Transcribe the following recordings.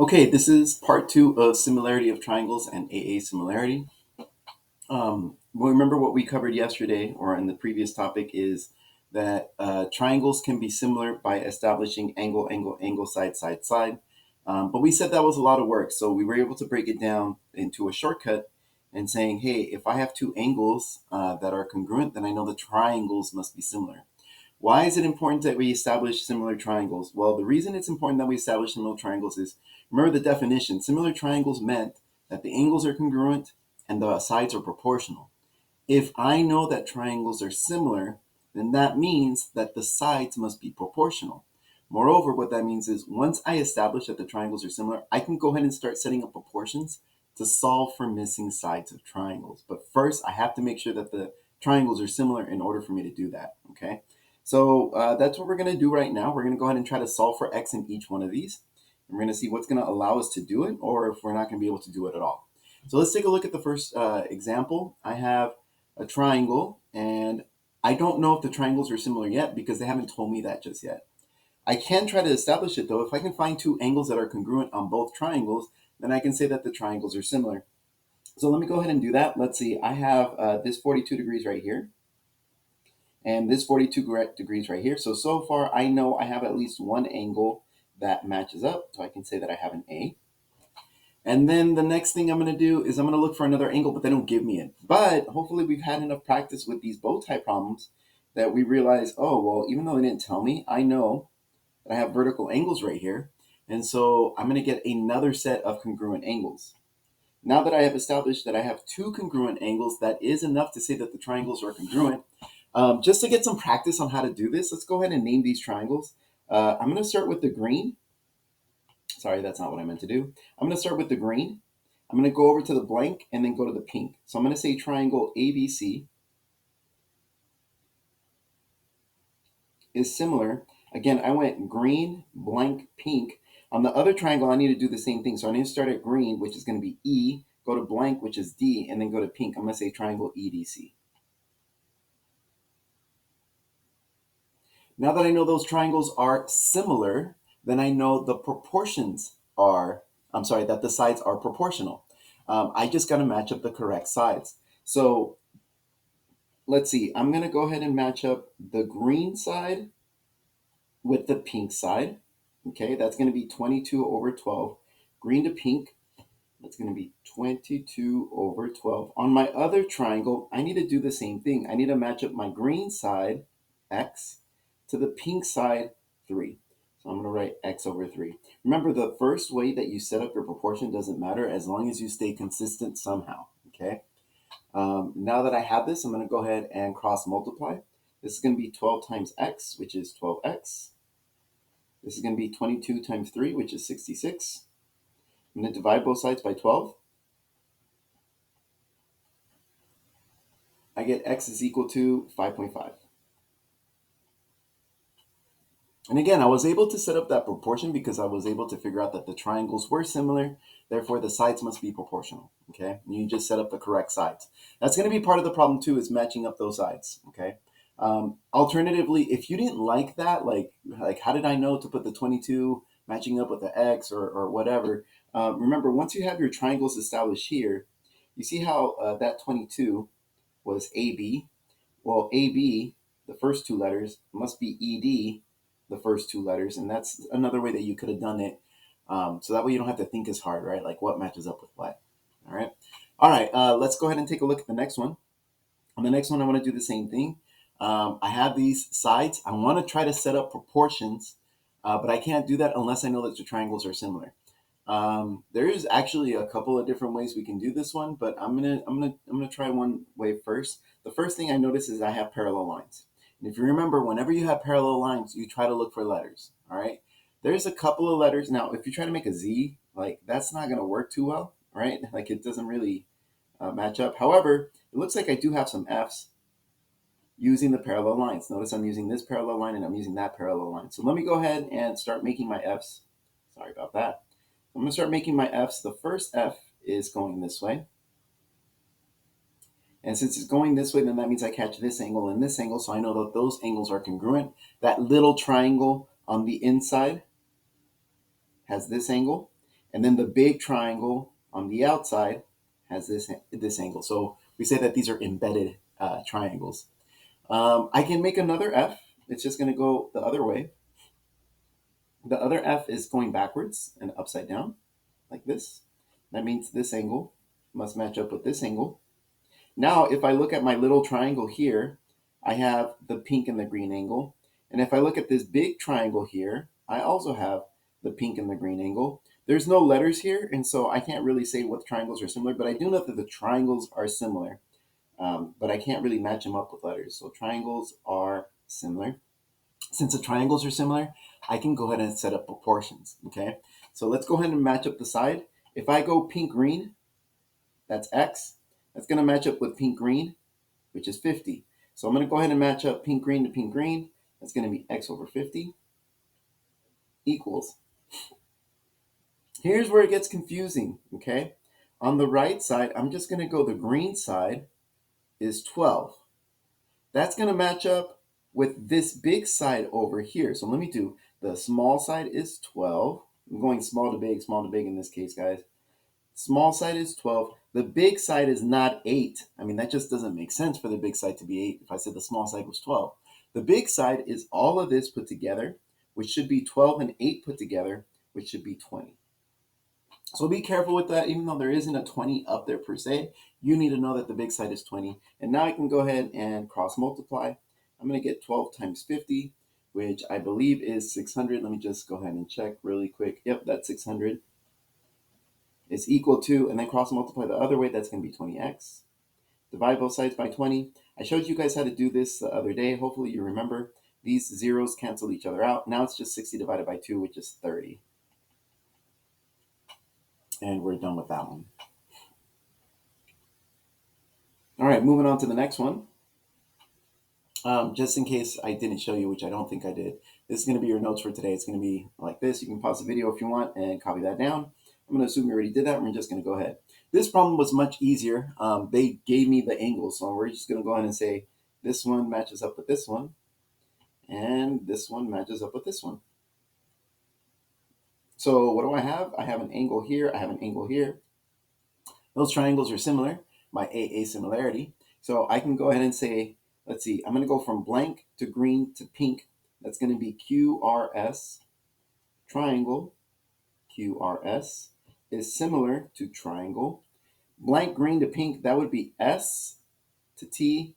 Okay, this is part two of similarity of triangles and AA similarity. Well, remember what we covered yesterday or in the previous topic is that triangles can be similar by establishing angle, angle, angle, side, side, side. But we said that was a lot of work. So we were able to break it down into a shortcut and saying, hey, if I have two angles that are congruent, then I know the triangles must be similar. Why is it important that we establish similar triangles? Well, the reason it's important that we establish similar triangles is, remember the definition. Similar triangles meant that the angles are congruent and the sides are proportional. If I know that triangles are similar, then that means that the sides must be proportional. Moreover, what that means is once I establish that the triangles are similar, I can go ahead and start setting up proportions to solve for missing sides of triangles. But first, I have to make sure that the triangles are similar in order for me to do that, okay? So that's what we're going to do right now. We're going to go ahead and try to solve for x in each one of these. And we're going to see what's going to allow us to do it or if we're not going to be able to do it at all. So let's take a look at the first example. I have a triangle, and I don't know if the triangles are similar yet because they haven't told me that just yet. I can try to establish it though. If I can find two angles that are congruent on both triangles, then I can say that the triangles are similar. So let me go ahead and do that. Let's see. I have this 42 degrees right here and this 42 degrees right here. So far I know I have at least one angle that matches up. So I can say that I have an A. And then the next thing I'm going to do is I'm going to look for another angle, but they don't give me it. But hopefully we've had enough practice with these bow tie problems that we realize, oh, well, even though they didn't tell me, I know that I have vertical angles right here. And so I'm going to get another set of congruent angles. Now that I have established that I have two congruent angles, that is enough to say that the triangles are congruent. Just to get some practice on how to do this, let's go ahead and name these triangles. I'm going to start with the green. Sorry, that's not what I meant to do. I'm going to start with the green. I'm going to go over to the blank and then go to the pink. So I'm going to say triangle ABC is similar. Again, I went green, blank, pink. On the other triangle, I need to do the same thing. So I need to start at green, which is going to be E, go to blank, which is D, and then go to pink. I'm going to say triangle EDC. Now that I know those triangles are similar, then I know the proportions are, I'm sorry, that the sides are proportional. I just got to match up the correct sides. So let's see, I'm going to go ahead and match up the green side with the pink side. Okay, that's going to be 22 over 12. Green to pink, that's going to be 22 over 12. On my other triangle, I need to do the same thing. I need to match up my green side, x, to the pink side, 3. So I'm going to write x over 3. Remember, the first way that you set up your proportion doesn't matter as long as you stay consistent somehow, okay? Now that I have this, I'm going to go ahead and cross multiply. This is going to be 12 times x, which is 12x. This is going to be 22 times 3, which is 66. I'm going to divide both sides by 12. I get x is equal to 5.5. And again, I was able to set up that proportion because I was able to figure out that the triangles were similar. Therefore, the sides must be proportional. Okay, and you just set up the correct sides. That's going to be part of the problem too, is matching up those sides. Okay. Alternatively, if you didn't like that, like how did I know to put the 22 matching up with the x or whatever? Remember, once you have your triangles established here, you see how that 22 was AB. Well, AB, the first two letters, must be ED, the first two letters. And that's another way that you could have done it. So that way you don't have to think as hard, right? Like what matches up with what. All right. All right. Let's go ahead and take a look at the next one. On the next one, I want to do the same thing. I have these sides. I want to try to set up proportions, but I can't do that unless I know that the triangles are similar. There is actually a couple of different ways we can do this one, but I'm gonna try one way first. The first thing I notice is I have parallel lines. And if you remember, whenever you have parallel lines, you try to look for letters. All right. There's a couple of letters. Now, if you try to make a Z, like that's not gonna work too well, right? Like it doesn't really match up. However, it looks like I do have some F's using the parallel lines. Notice I'm using this parallel line and I'm using that parallel line. So let me go ahead and start making my F's. Sorry about that. I'm going to start making my F's. The first F is going this way. And since it's going this way, then that means I catch this angle and this angle. So I know that those angles are congruent. That little triangle on the inside has this angle. And then the big triangle on the outside has this angle. So we say that these are embedded triangles. I can make another F. It's just going to go the other way. The other F is going backwards and upside down, like this. That means this angle must match up with this angle. Now, if I look at my little triangle here, I have the pink and the green angle. And if I look at this big triangle here, I also have the pink and the green angle. There's no letters here, and so I can't really say what triangles are similar, but I do know that the triangles are similar. But I can't really match them up with letters. So triangles are similar. Since the triangles are similar, I can go ahead and set up proportions, okay? So let's go ahead and match up the side. If I go pink-green, that's X. That's going to match up with pink-green, which is 50. So I'm going to go ahead and match up pink-green to pink-green. That's going to be X over 50 equals. Here's where it gets confusing, okay? On the right side, I'm just going to go the green side is 12. That's going to match up with this big side over here. So let me do the small side is 12. I'm going small to big in this case, guys. Small side is 12. The big side is not 8. I mean, that just doesn't make sense for the big side to be 8 if I said the small side was 12. The big side is all of this put together, which should be 12 and 8 put together, which should be 20. So be careful with that. Even though there isn't a 20 up there per se, you need to know that the big side is 20. And now I can go ahead and cross multiply. I'm going to get 12 times 50, which I believe is 600. Let me just go ahead and check really quick. Yep, that's 600. Is equal to, and then cross multiply the other way, that's going to be 20x. Divide both sides by 20. I showed you guys how to do this the other day. Hopefully you remember. These zeros cancel each other out. Now it's just 60 divided by 2, which is 30. And we're done with that one. All right, moving on to the next one. Just in case I didn't show you, which I don't think I did, this is going to be your notes for today. It's going to be like this. You can pause the video if you want and copy that down. I'm going to assume you already did that. We're just going to go ahead. This problem was much easier. They gave me the angles, so we're just going to go ahead and say this one matches up with this one, and this one matches up with this one. So what do I have? I have an angle here. I have an angle here. Those triangles are similar, my AA similarity. So I can go ahead and say, let's see, I'm going to go from blank to green to pink. That's going to be QRS. Triangle, QRS, is similar to triangle. Blank green to pink, that would be S to T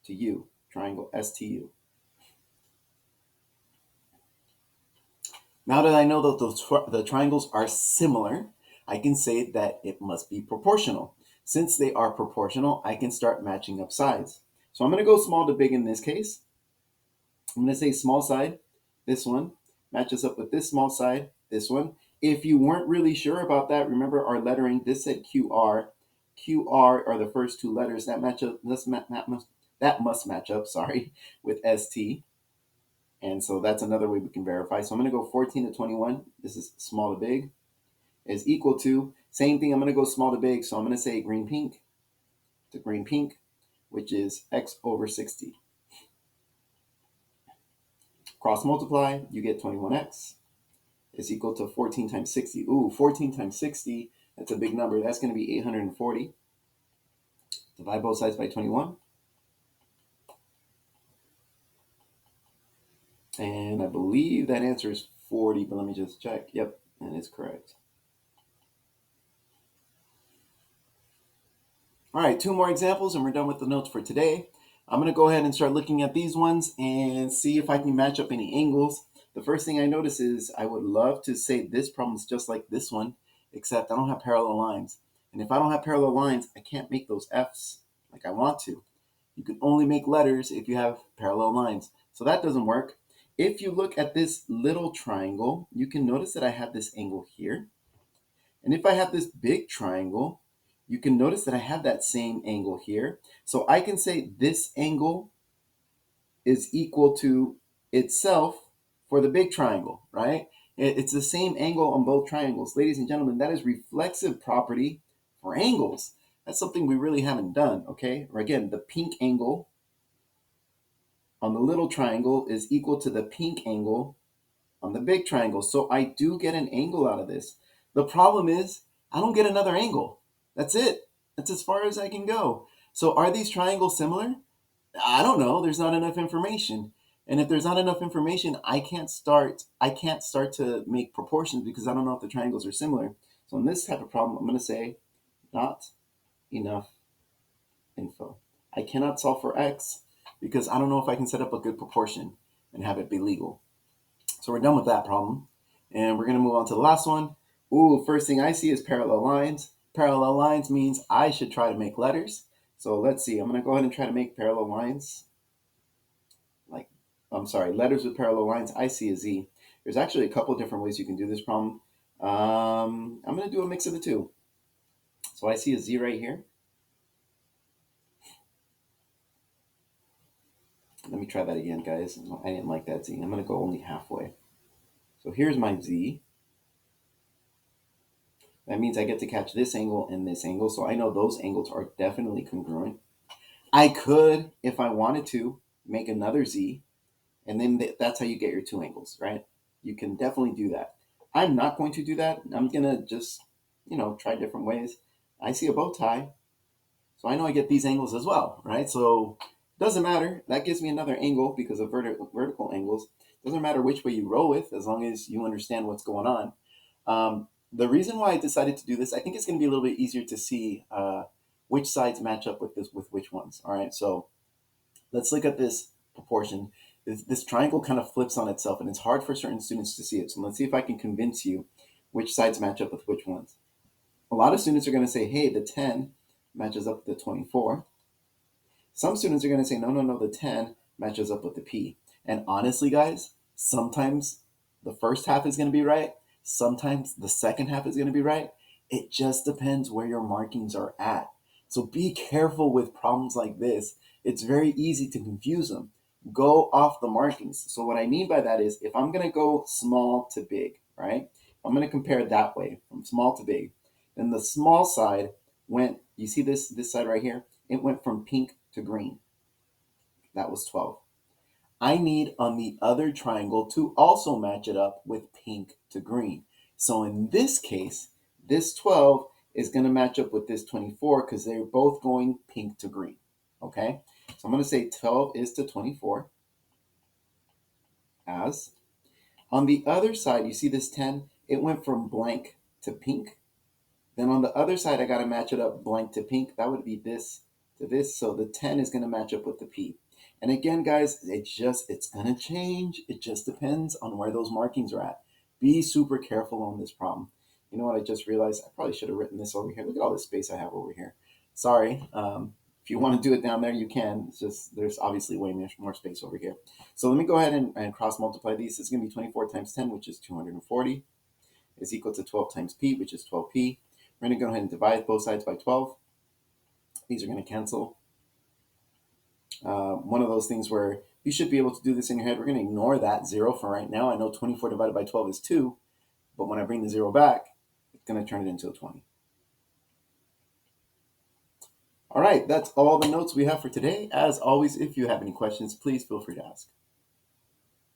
to U. Triangle, STU. Now that I know that the triangles are similar, I can say that it must be proportional. Since they are proportional, I can start matching up sides. So I'm going to go small to big in this case. I'm going to say small side, this one, matches up with this small side, this one. If you weren't really sure about that, remember our lettering, this said QR. QR are the first two letters that match up, that must match up, sorry, with ST. And so that's another way we can verify. So I'm going to go 14 to 21. This is small to big. Is equal to, same thing, I'm going to go small to big. So I'm going to say green pink to green pink, which is X over 60. Cross multiply, you get 21x is equal to 14 times 60. Ooh, 14 times 60, that's a big number. That's going to be 840. Divide both sides by 21. And I believe that answer is 40, but let me just check. Yep, that is correct. All right, two more examples and we're done with the notes for today. I'm going to go ahead and start looking at these ones and see if I can match up any angles. The first thing I notice is I would love to say this problem is just like this one, except I don't have parallel lines. And if I don't have parallel lines, I can't make those F's like I want to. You can only make letters if you have parallel lines. So that doesn't work. If you look at this little triangle, you can notice that I have this angle here. And if I have this big triangle, you can notice that I have that same angle here. So I can say this angle is equal to itself for the big triangle, right? It's the same angle on both triangles. Ladies and gentlemen, that is reflexive property for angles. That's something we really haven't done, okay? Or again, the pink angle on the little triangle is equal to the pink angle on the big triangle. So I do get an angle out of this. The problem is I don't get another angle. That's it. That's as far as I can go. So are these triangles similar? I don't know. There's not enough information. And if there's not enough information, I can't start to make proportions because I don't know if the triangles are similar. So in this type of problem, I'm going to say not enough info. I cannot solve for x because I don't know if I can set up a good proportion and have it be legal. So we're done with that problem. And we're going to move on to the last one. Ooh, first thing I see is parallel lines. Parallel lines means I should try to make letters. So let's see. I'm going to go ahead and try to make parallel lines. Like, I'm sorry, letters with parallel lines. I see a Z. There's actually a couple of different ways you can do this problem. I'm going to do a mix of the two. So I see a Z right here. Let me try that again, guys. I didn't like that Z. I'm going to go only halfway. So here's my Z. That means I get to catch this angle and this angle. So I know those angles are definitely congruent. I could, if I wanted to, make another Z, and then that's how you get your two angles, right? You can definitely do that. I'm not going to do that. I'm going to just, try different ways. I see a bow tie, so I know I get these angles as well, right? So doesn't matter. That gives me another angle because of vertical angles. Doesn't matter which way you roll with, as long as you understand what's going on. The reason why I decided to do this, I think it's going to be a little bit easier to see which sides match up with which ones. All right, so let's look at this proportion. This triangle kind of flips on itself, and it's hard for certain students to see it. So let's see if I can convince you which sides match up with which ones. A lot of students are going to say, hey, the 10 matches up with the 24. Some students are going to say, no, no, no, the 10 matches up with the P. And honestly, guys, sometimes the first half is going to be right. Sometimes the second half is going to be right. It just depends where your markings are at. So be careful with problems like this. It's very easy to confuse them. Go off the markings. So what I mean by that is if I'm going to go small to big, right? I'm going to compare it that way from small to big. Then the small side went, you see this side right here? It went from pink to green. That was 12. I need on the other triangle to also match it up with pink to green. So in this case, this 12 is going to match up with this 24 because they're both going pink to green. Okay? So I'm going to say 12 is to 24 as. On the other side, you see this 10? It went from blank to pink. Then on the other side, I got to match it up blank to pink. That would be this to this. So the 10 is going to match up with the P. And again, guys, it's going to change. It just depends on where those markings are at. Be super careful on this problem. You know what? I just realized I probably should have written this over here. Look at all this space I have over here. Sorry. If you want to do it down there, you can. It's just there's obviously way more space over here. So let me go ahead and cross multiply these. It's going to be 24 times 10, which is 240, is equal to 12 times P, which is 12P. We're going to go ahead and divide both sides by 12. These are going to cancel. One of those things where you should be able to do this in your head. We're going to ignore that 0 for right now. I know 24 divided by 12 is 2, but when I bring the 0 back, it's going to turn it into a 20. All right, that's all the notes we have for today. As always, if you have any questions, please feel free to ask.